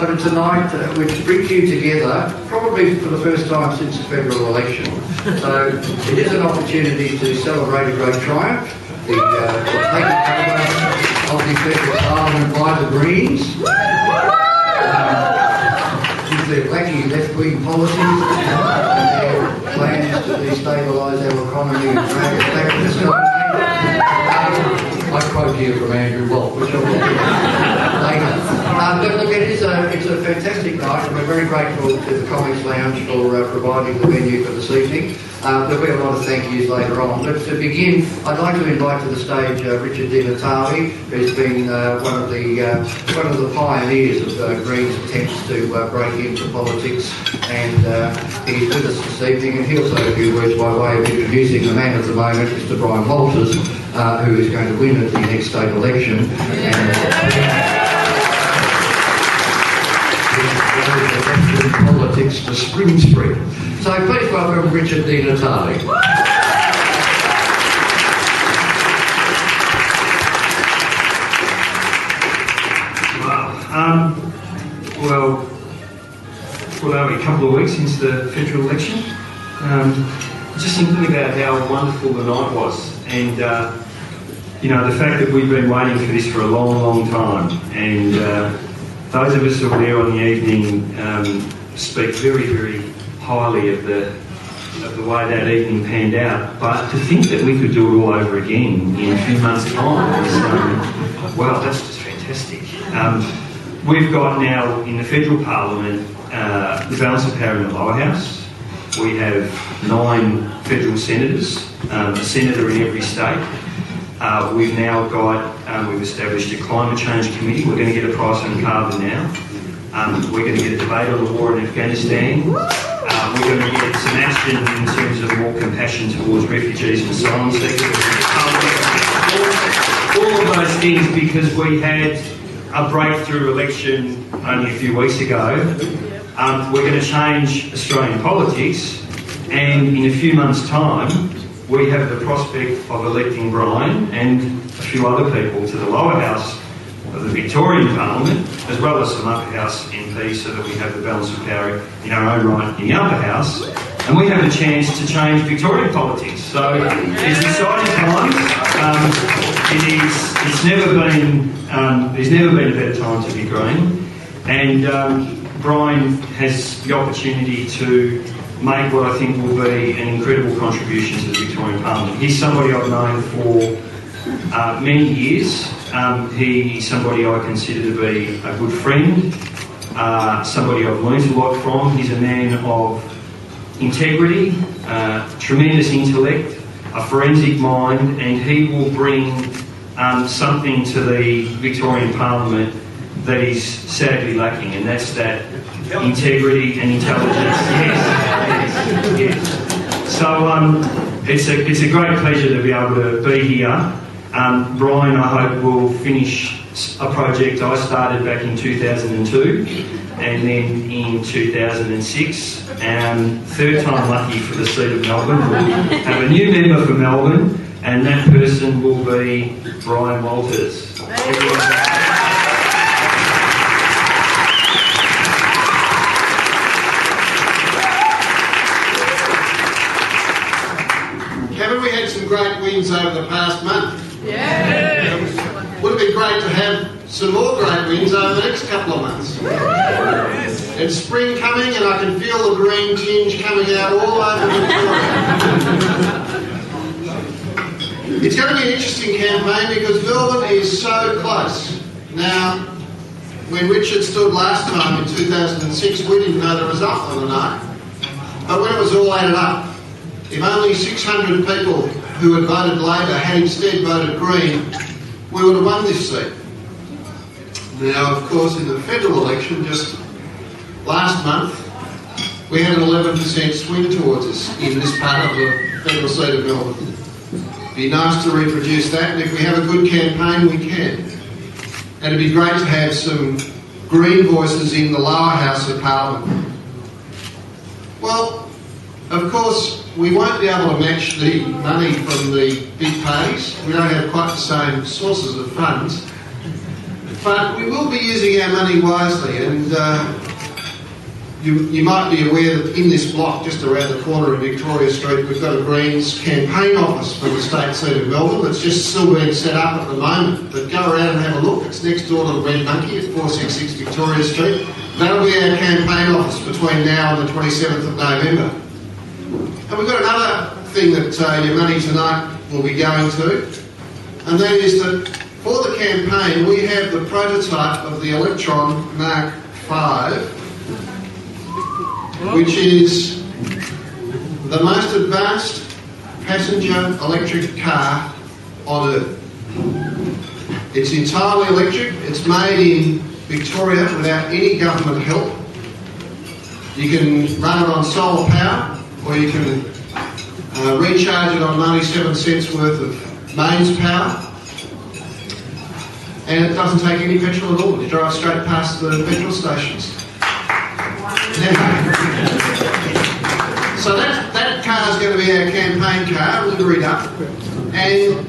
but it's a night which brings you together, probably for the first time since the federal election. So it is an opportunity to celebrate a great triumph, the taking over of the federal parliament by the Greens. With their wacky left-wing policies and their plans to destabilise our economy and drag us back to the sky. I quote here from Andrew Walt, which I'll get later. But look, it's a fantastic night, and we're very grateful to the Comics Lounge for providing the venue for this evening. There'll be a lot of thank yous later on. But to begin, I'd like to invite to the stage Richard Natale, who's been one of the pioneers of Green's attempts to break into politics, and he's with us this evening, and he'll say a few words by way of introducing the man of the moment, Mr. Brian Walters, who is going to win at the next state election. Politics to Spring Street. So please welcome Richard Natale. Wow. Well, are we a couple of weeks since the federal election? Just thinking about how wonderful the night was, and you know, the fact that we've been waiting for this for a long, long time, and those of us who were there on the evening speak very, very highly of the way that evening panned out. But to think that we could do it all over again in a few months' time is, well, that's just fantastic. We've got now in the federal parliament the balance of power in the lower house. We have 9 federal senators, a senator in every state. We've now got, we've established a climate change committee. We're going to get a price on carbon now. We're going to get a debate on the war in Afghanistan. We're going to get some action in terms of more compassion towards refugees and asylum seekers. All of those things, because we had a breakthrough election only a few weeks ago. We're going to change Australian politics, and in a few months' time, we have the prospect of electing Brian and a few other people to the lower house of the Victorian Parliament, as well as some upper house MPs, so that we have the balance of power in our own right in the upper house, and we have a chance to change Victorian politics. So it's exciting times. There's never been a better time to be Green, and Brian has the opportunity to make what I think will be an incredible contribution to the Victorian Parliament. He's somebody I've known for many years. He's somebody I consider to be a good friend, somebody I've learnt a lot from. He's a man of integrity, tremendous intellect, a forensic mind, and he will bring something to the Victorian Parliament that is sadly lacking, and that's that integrity and intelligence. Yes. So it's a great pleasure to be able to be here. Brian, I hope, will finish a project I started back in 2002 and then in 2006. Third time lucky for the seat of Melbourne. We'll have a new member for Melbourne, and that person will be Brian Walters. Haven't we had some great wins over the past month? Yeah. Would it be great to have some more great wins over the next couple of months? It's spring coming, and I can feel the green tinge coming out all over Victoria. It's going to be an interesting campaign because Melbourne is so close. Now, when Richard stood last time in 2006, we didn't know the result on the night. But when it was all added up, if only 600 people who had voted Labor had instead voted Green, we would have won this seat. Now, of course, in the federal election just last month, we had an 11% swing towards us in this part of the federal seat of Melbourne. It'd be nice to reproduce that, and if we have a good campaign, we can. And it'd be great to have some Green voices in the lower house of Parliament. Well, of course, we won't be able to match the money from the big parties. We don't have quite the same sources of funds. But we will be using our money wisely, and you might be aware that in this block, just around the corner of Victoria Street, we've got a Greens campaign office for the state seat of Melbourne. It's just still being set up at the moment, but go around and have a look. It's next door to the Red Monkey at 466 Victoria Street. That'll be our campaign office between now and the 27th of November. And we've got another thing that your money tonight will be going to, and that is that for the campaign we have the prototype of the Electron Mark V, which is the most advanced passenger electric car on Earth. It's entirely electric, it's made in Victoria without any government help. You can run it on solar power, or you can recharge it on 97 cents worth of mains power, and it doesn't take any petrol at all. You drive straight past the petrol stations. So that car is going to be our campaign car, liveried up, and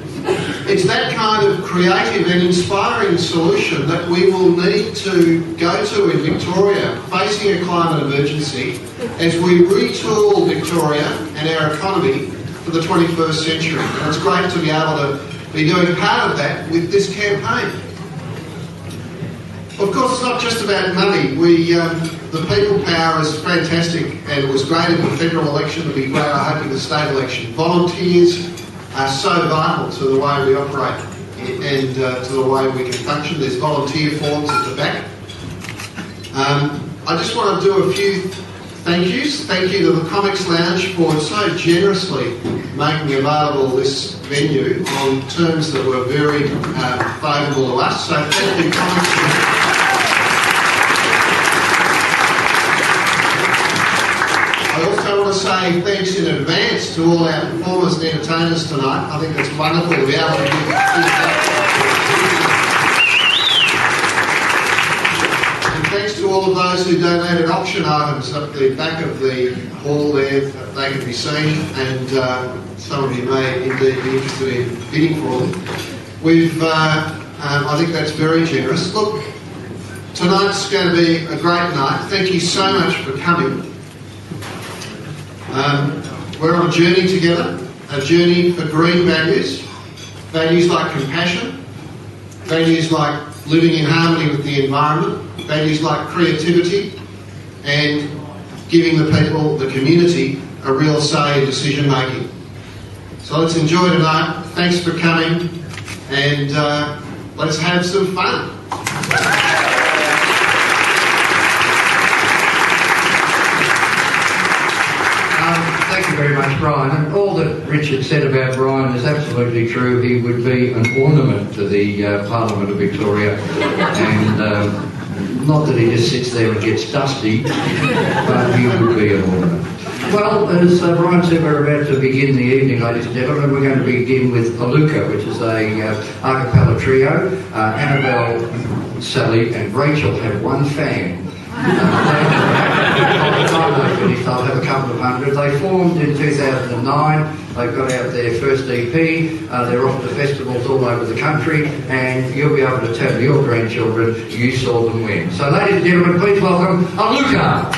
it's that kind of creative and inspiring solution that we will need to go to in Victoria, facing a climate emergency, as we retool Victoria and our economy for the 21st century. And it's great to be able to be doing part of that with this campaign. Of course, it's not just about money. The people power is fantastic, and it was great in the federal election. It'll be great, I hope, in the state election. Volunteers are so vital to the way we operate and to the way we can function. There's volunteer forms at the back. I just want to do a few thank yous. Thank you to the Comics Lounge for so generously making available this venue on terms that were very favourable to us. So thank you, Comics Lounge. I also want to say thanks in advance to all our performers and entertainers tonight. I think it's wonderful to be able to give feedback. And thanks to all of those who donated auction items at the back of the hall there. They can be seen, and some of you may indeed be interested in bidding for them. I think that's very generous. Look, tonight's going to be a great night. Thank you so much for coming. We're on a journey together, a journey for green values, values like compassion, values like living in harmony with the environment, values like creativity, and giving the people, the community, a real say in decision making. So let's enjoy tonight. Thanks for coming, and let's have some fun. Thank you very much, Brian. And all that Richard said about Brian is absolutely true. He would be an ornament to the Parliament of Victoria, and not that he just sits there and gets dusty, but he would be an ornament. Well, as Brian said, we're about to begin the evening, ladies and gentlemen. We're going to begin with Palooka, which is a a cappella trio. Annabelle, Sally and Rachel have one fan. By the time they finished, they'll have a couple of hundred. They formed in 2009. They've got out their first EP. They're off to festivals all over the country, and you'll be able to tell your grandchildren you saw them win. So, ladies and gentlemen, please welcome Palooka.